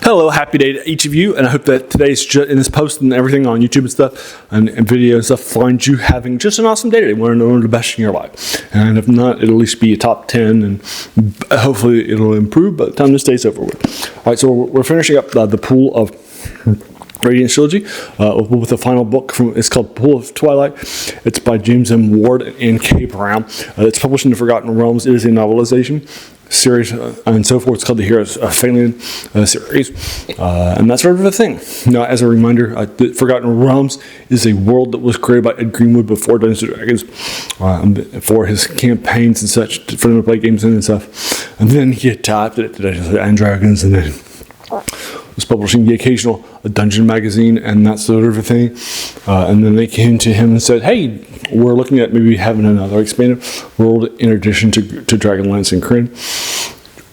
Hello, happy day to each of you, and I hope that today's in this post and everything on YouTube and stuff, and video and stuff, finds you having just an awesome day today. One of the best in your life, and if not, it'll at least be a top 10, and hopefully it'll improve by the time this day's over with. All right, so we're finishing up the Pool of Radiance trilogy with the final book it's called Pool of Twilight. It's by James M. Ward and Anee K. It's published in the Forgotten Realms. It is a novelization series and so forth. It's called the Heroes of Phaelin series, and that sort of a thing. Now, as a reminder, the Forgotten Realms is a world that was created by Ed Greenwood before Dungeons & Dragons for his campaigns and such, for them to play games in and stuff. And then he adapted it to Dungeons & Dragons, and then was publishing the occasional dungeon magazine and that sort of a thing. And then they came to him and said, hey, we're looking at maybe having another expanded world in addition to Dragonlance and Kryn.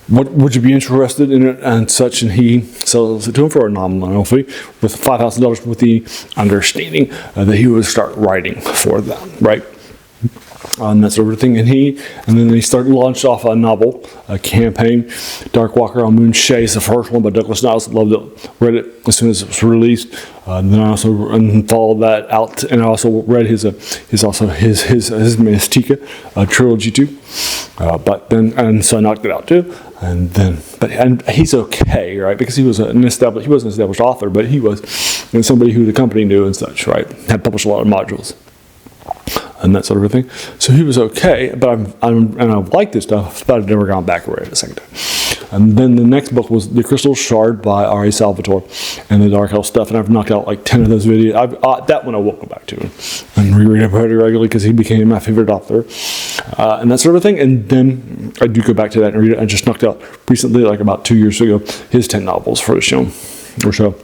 What would you be interested in it and such? And he sells it to him for a nominal fee with $5,000 with the understanding that he would start writing for them, right? And that sort of thing, and then they launched off a novel, a campaign, Darkwalker on Moon Shea is the first one by Douglas Niles. Loved it, read it as soon as it was released. And then I also followed that out, and I also read his Mystica trilogy too. But then, so I knocked it out too. And he's okay, right? Because he wasn't an established author, but he was somebody who the company knew and such, right? Had published a lot of modules and that sort of thing. So he was okay, but I like this stuff, but I've never gone back and read it a second time. And then the next book was The Crystal Shard by R.A. Salvatore and the Dark Elf stuff, and I've knocked out like 10 of those videos. That one I won't go back to and reread it pretty regularly because he became my favorite author and that sort of thing. And then I do go back to that and read it. I just knocked out recently, like about 2 years ago, his 10 novels for the show or so.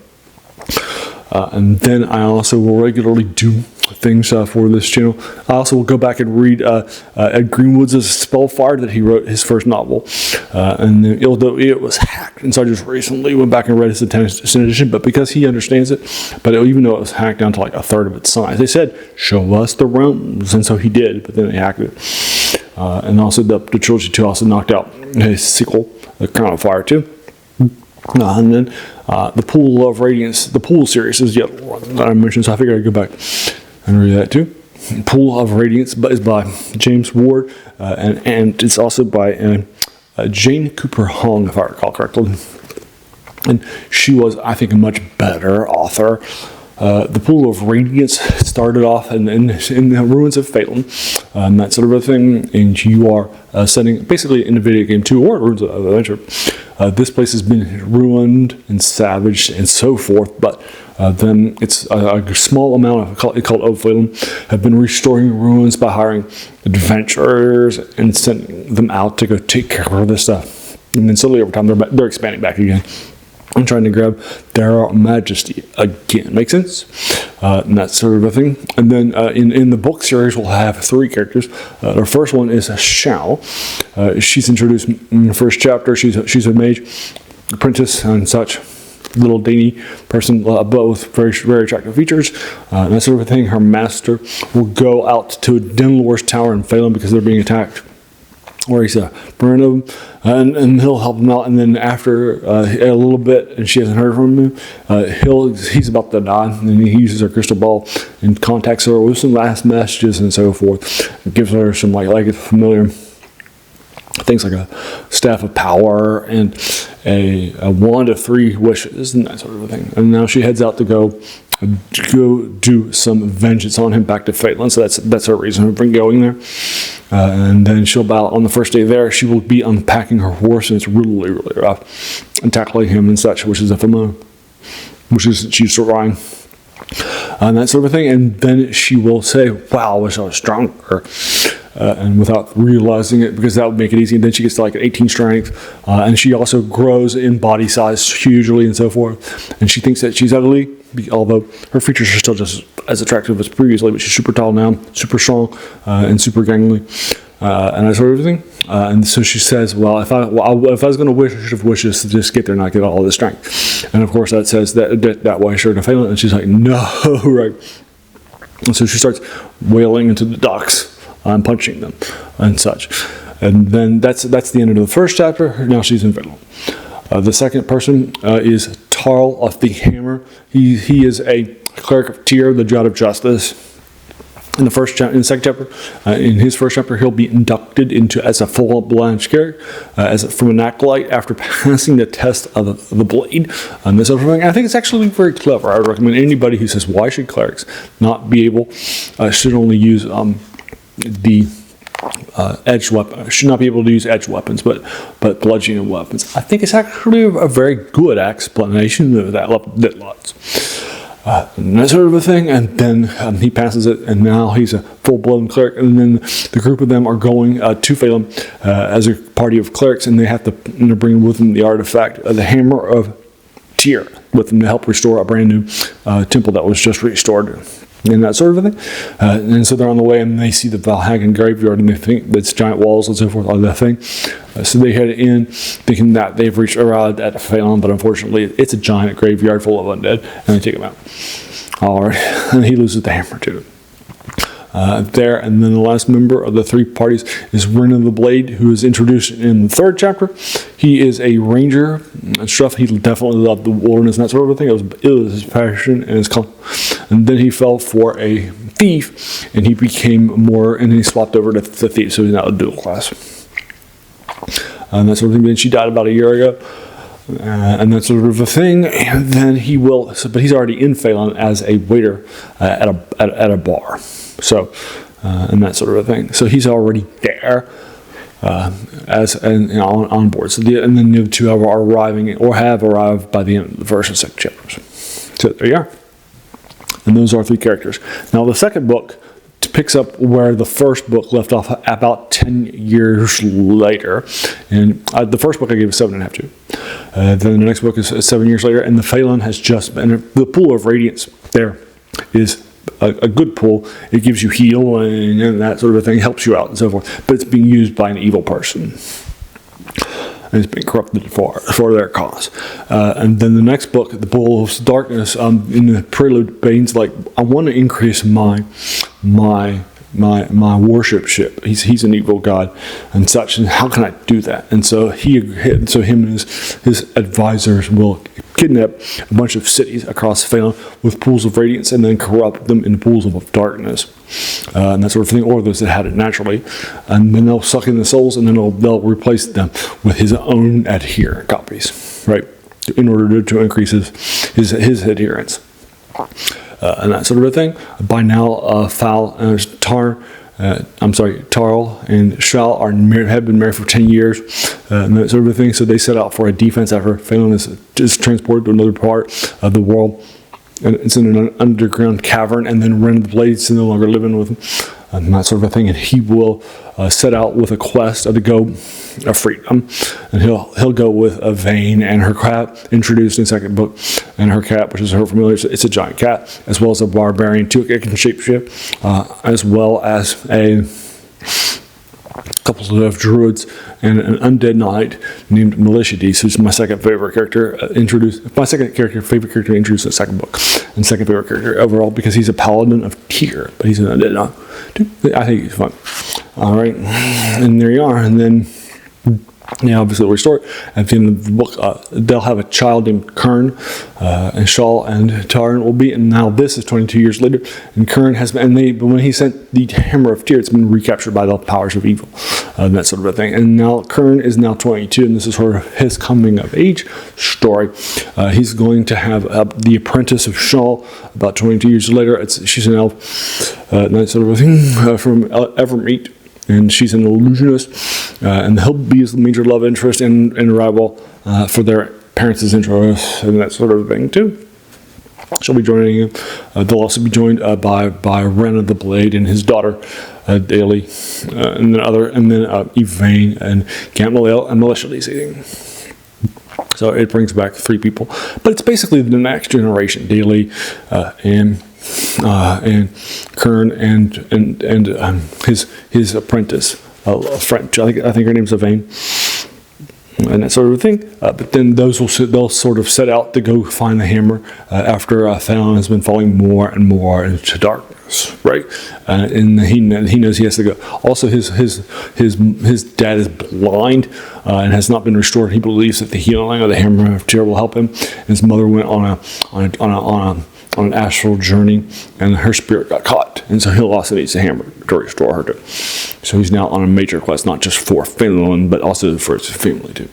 And then I also will regularly do things for this channel. I also will go back and read Ed Greenwood's Spellfire that he wrote his first novel. And then, although it was hacked, and so I just recently went back and read his edition, but because he understands it, but even though it was hacked down to like a third of its size, they said, show us the realms, and so he did, but then they hacked it. And also the trilogy 2 also knocked out his sequel, The Crown of Fire 2. And then the Pool of Radiance, the Pool series is the other one that I mentioned, so I figured I'd go back and read that too. Pool of Radiance is by James Ward, and it's also by Jane Cooper Hong, if I recall correctly. And she was, I think, a much better author. The Pool of Radiance started off in the ruins of Phaelin, and that sort of a thing, and you are setting basically in the video game too, or Ruins of Adventure. This place has been ruined and savaged and so forth, but then it's a small amount of called Phaelin have been restoring ruins by hiring adventurers and sending them out to go take care of this stuff. And then slowly over time they're expanding back again. I'm trying to grab their majesty again. Make sense? And that sort of a thing. And then in the book series, we'll have 3 characters. The first one is Shao. She's introduced in the first chapter. She's a mage, apprentice, and such. Little dainty person, but with very, very attractive features. And that sort of a thing. Her master will go out to Denlor's tower in Phaelin because they're being attacked, where he's burning them, and he'll help them out. And then after a little bit, and she hasn't heard from him, he's about to die, and he uses her crystal ball and contacts her with some last messages and so forth. It gives her some like familiar things like a staff of power and a wand of 3 wishes and that sort of a thing. And now she heads out to go do some vengeance on him back to Phaelin. So that's her reason for going there. And then she'll battle on the first day there. She will be unpacking her horse, and it's really, really rough, and tackling him and such, which is a familiar, she's riding, and that sort of thing. And then she will say, "Wow, I wish I was stronger." And without realizing it, because that would make it easy. And then she gets to like an 18 strength, and she also grows in body size hugely and so forth. And she thinks that she's ugly, although her features are still just as attractive as previously. But she's super tall now, super strong, and super gangly, and that sort of thing. And so she says, "Well, if I was going to wish, I should have wished to just get there and not get all this strength." And of course, that says that way sure to fail. And she's like, "No, right?" And so she starts wailing into the docks. I'm punching them and such. And then that's the end of the first chapter. Now she's in Phaelin. The second person is Tarl of the Hammer. He is a cleric of Tyr, the Judge of Justice. In the second chapter, in his first chapter, he'll be inducted into as a full-blown cleric, from an acolyte after passing the test of the blade. This sort of thing. I think it's actually very clever. I would recommend anybody who says, "Why should clerics not be able? Should only use the edged weapon? Should not be able to use edged weapons, but bludgeoning weapons." I think it's actually a very good explanation of that lots. And that sort of a thing, and then he passes it, and now he's a full-blown cleric, and then the group of them are going to Phelan as a party of clerics, and they have to bring with them the artifact, the Hammer of Tyr, with them to help restore a brand new temple that was just restored, and that sort of a thing. And so they're on the way, and they see the Valhagen graveyard, and they think that's giant walls and so forth on that thing. So they head in, thinking that they've arrived at Phelan, but unfortunately, it's a giant graveyard full of undead, and they take him out. All right, and he loses the hammer to them. There, and then the last member of the three parties is Ren of the Blade, who is introduced in the third chapter. He is a ranger and stuff. He definitely loved the wilderness and that sort of thing. It was his passion and his calling. And then he fell for a thief, and he became and he swapped over to the thief, so he's now a dual class. And that sort of thing. Then she died about a year ago. And that sort of a thing, and then but he's already in Phelan as a waiter at a bar. So, and that sort of a thing. So he's already there on board. So and then the other two are arriving or have arrived by the end of the first and second chapters. So there you are. And those are three characters. Now the second book picks up where the first book left off about 10 years later. And the first book I gave a 7.5 to. Then the next book is 7 years later, and the Phelan has just been, the pool of radiance there is a good pool. It gives you healing and that sort of thing, helps you out and so forth, but it's being used by an evil person. And it's been corrupted for their cause. And then the next book, The Pool of Darkness, in the prelude, Bane's like, I want to increase my worshipship. He's an evil god and such, and how can I do that? And so him and his advisors will kidnap a bunch of cities across Phelan with pools of radiance and then corrupt them in pools of darkness. And that sort of thing, or those that had it naturally. And then they'll suck in the souls, and then they'll replace them with his own adherent copies, right? In order to increase his adherence. And that sort of a thing. By now, Tarl and Shal have been married for 10 years, and that sort of a thing. So they set out for a defense after Phelan is transported to another part of the world. And it's in an underground cavern, and then Ren of the Blade is no longer living with him, and that sort of a thing. And he will set out with a quest to go freedom, and he'll go with a Vane and her cat, introduced in the second book, and her cat, which is her familiar. It's a giant cat, as well as a barbarian too. It can shapeshift, as well as a couple of druids and an undead knight named Melicides, who's my second favorite character introduced in the second book, and second favorite character overall, because he's a paladin of Tyr, but he's an undead knight. Dude, I think he's fun. All right, and there you are. And then obviously we'll restore it. At the end of the book, they'll have a child named Kern, and Shal and Tarn will be. And now this is 22 years later, and Kern has been. But when he sent the Hammer of Tyr, it's been recaptured by the powers of evil, and that sort of a thing. And now Kern is now 22, and this is sort of his coming of age story. He's going to have the apprentice of Shal about 22 years later. She's an elf, and that sort of a thing from Evermeet. And she's an illusionist, and he'll be his major love interest and rival for their parents' interests and that sort of thing too. She'll be joining him. They'll also be joined by Ren of the Blade and his daughter, Daly, and then Yvain and Gamaliel and Melicides. So it brings back three people, but it's basically the next generation: Daly and Kern and his apprentice, French. I think her name's Yvain. and that sort of thing. But then they'll sort of set out to go find the hammer after Fallon has been falling more and more into darkness, right? And he knows he has to go. Also, his dad is blind and has not been restored. He believes that the healing of the hammer of tear will help him. His mother went on an astral journey, and her spirit got caught, and so he also needs the hammer to restore her too. So he's now on a major quest, not just for Finland, but also for his family too,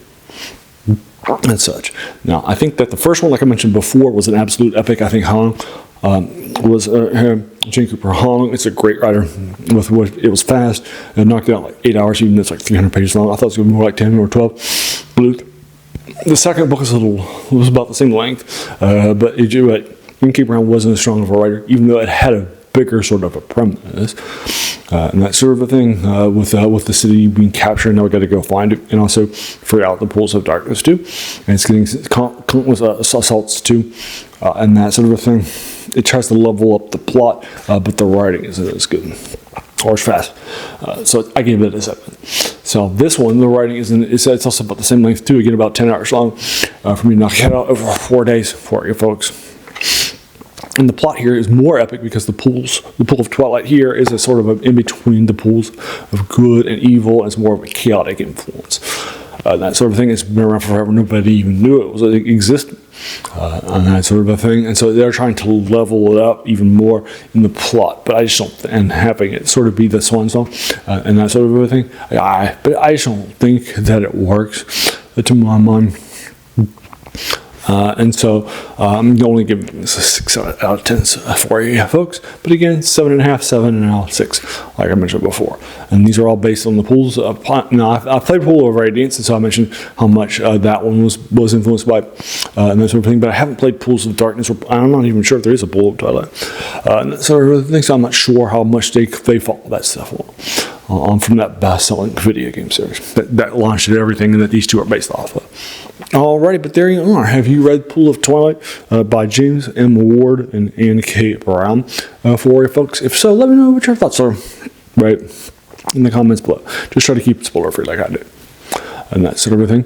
and such. Now, I think that the first one, like I mentioned before, was an absolute epic. I think Hong was Jane Cooper Hong. It's a great writer. It was fast and knocked it out like 8 hours, even though it's like 300 pages long. I thought it was going to be more like 10 or 12. The second book was about the same length, but Anee K wasn't as strong of a writer, even though it had a bigger sort of a premise, and that sort of a thing with the city being captured. Now we got to go find it, and also figure out the pools of darkness too. And it's getting countless assaults too, and that sort of a thing. It tries to level up the plot, but the writing isn't as good or as fast. So I gave it a 7. So this one, the writing it's also about the same length too. Again, about 10 hours long for me to knock it out over 4 days for you folks. And the plot here is more epic because the pool of Twilight here is a sort of in between the pools of good and evil, and it's more of a chaotic influence. That sort of thing has been around forever. Nobody even knew it existed, and that sort of a thing. And so they're trying to level it up even more in the plot. But I just don't, and having it sort of be the swan song and that sort of a thing. But I just don't think that it works to my mind. And so I'm only giving this a 6 out of 10 for you folks. But again, 7.5, 7, and now 6, like I mentioned before. And these are all based on the pools. Now, I played Pool of Radiance, and so I mentioned how much that one was influenced by and that sort of thing. But I haven't played Pools of Darkness. I'm not even sure if there is a Pool of Twilight. And that sort of thing, so I'm not sure how much they follow that stuff on from that best-selling video game series that launched everything and that these two are based off of. Alrighty, but there you are. Have you read Pool of Twilight by James M. Ward and Anee K. Brown for you folks? If so, let me know what your thoughts are, right, in the comments below. Just try to keep it spoiler-free like I did, and that sort of a thing.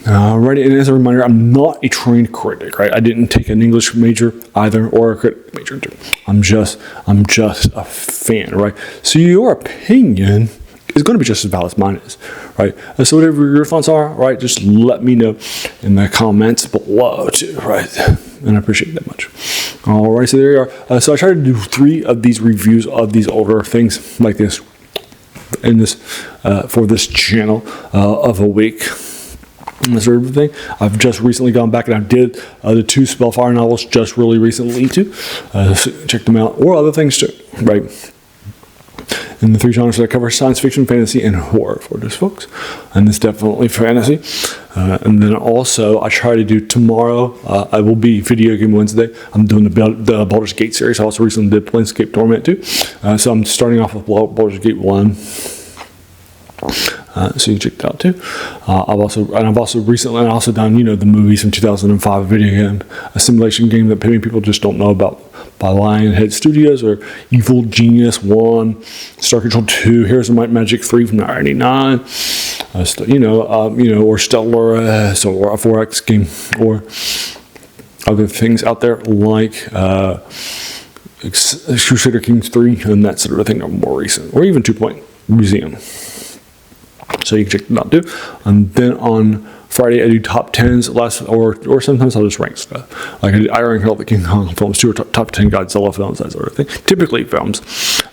Alrighty, and as a reminder, I'm not a trained critic, right? I didn't take an English major either, or a critic major too. I'm just a fan, right? So your opinion is going to be just as valid as mine is, right? So whatever your thoughts are, right, just let me know in the comments below too, right? And I appreciate that much. All right, so there you are. So I tried to do 3 of these reviews of these older things like this in this for this channel of a week. And that sort of thing. I've just recently gone back and I did the 2 Spellfire novels just really recently too. So check them out, or other things too, right? And the 3 genres that I cover: science fiction, fantasy, and horror for this folks. And it's definitely fantasy. And then also I try to do tomorrow, I will be Video Game Wednesday. I'm doing the Baldur's Gate series. I also recently did Planescape Torment too. So I'm starting off with Baldur's Gate 1. So you can check that out too. I've also recently done, the movies from 2005, video game, a simulation game that many people just don't know about, by Lionhead Studios, or Evil Genius 1, Star Control 2, Heroes of Might and Magic 3 from 1999, or Stellaris, or a 4X game, or other things out there like Crusader Kings 3 and that sort of thing are more recent, or even 2 Point Museum. So you can check them out too. And then on Friday I do top 10s, or sometimes I'll just rank stuff. Like I rank all the King Kong films too, or top 10 Godzilla films, that sort of thing. Typically films,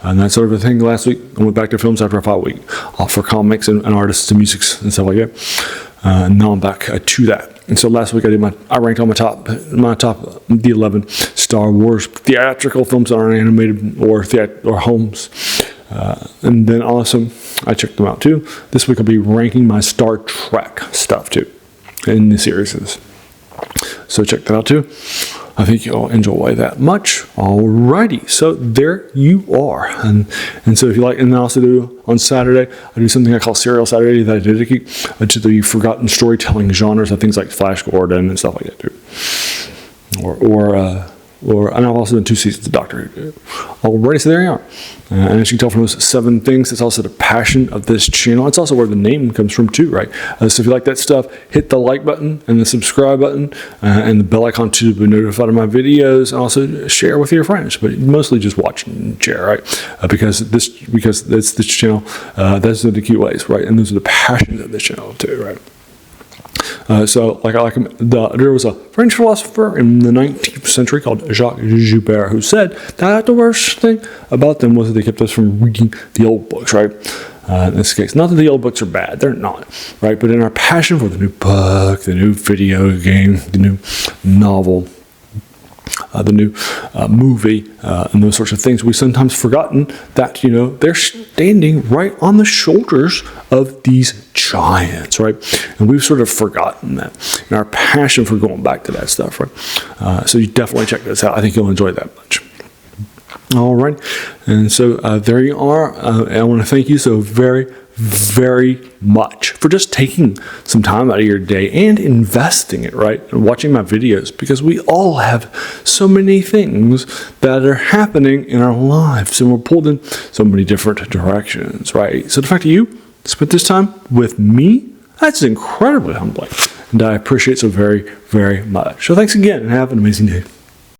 and that sort of a thing. Last week I went back to films after a 5 week for comics and artists and musics and stuff like that. Now I'm back to that. And so last week I ranked all the 11 Star Wars theatrical films that aren't animated or homes. And then also I checked them out too. This week I'll be ranking my Star Trek stuff too in the series. So check that out too. I think you'll enjoy that much. Alrighty, so there you are. And so if you like, and I also do on Saturday, I do something I call Serial Saturday that I dedicate to the forgotten storytelling genres of things like Flash Gordon and stuff like that too. and I've also done 2 seasons of Doctor Who. Alrighty, so there you are. And as you can tell from those 7 things, it's also the passion of this channel. It's also where the name comes from too, right? So if you like that stuff, hit the like button and the subscribe button and the bell icon to be notified of my videos, and also share with your friends. But mostly just watch and share, right? Because it's this channel. Those are the key ways, right? And those are the passions of this channel too, right? There was a French philosopher in the 19th century called Jacques Joubert who said that the worst thing about them was that they kept us from reading the old books, right? In this case, not that the old books are bad, they're not, right? But in our passion for the new book, the new video game, the new novel, the new movie, and those sorts of things, we've sometimes forgotten that, they're standing right on the shoulders of these giants, right? And we've sort of forgotten that in our passion for going back to that stuff, right? So you definitely check this out. I think you'll enjoy that much. All right. And so there you are. I want to thank you so very, very much for just taking some time out of your day and investing it, right? And watching my videos, because we all have so many things that are happening in our lives and we're pulled in so many different directions, right? So the fact that you spent this time with me, that's incredibly humbling. And I appreciate it so very, very much. So thanks again and have an amazing day.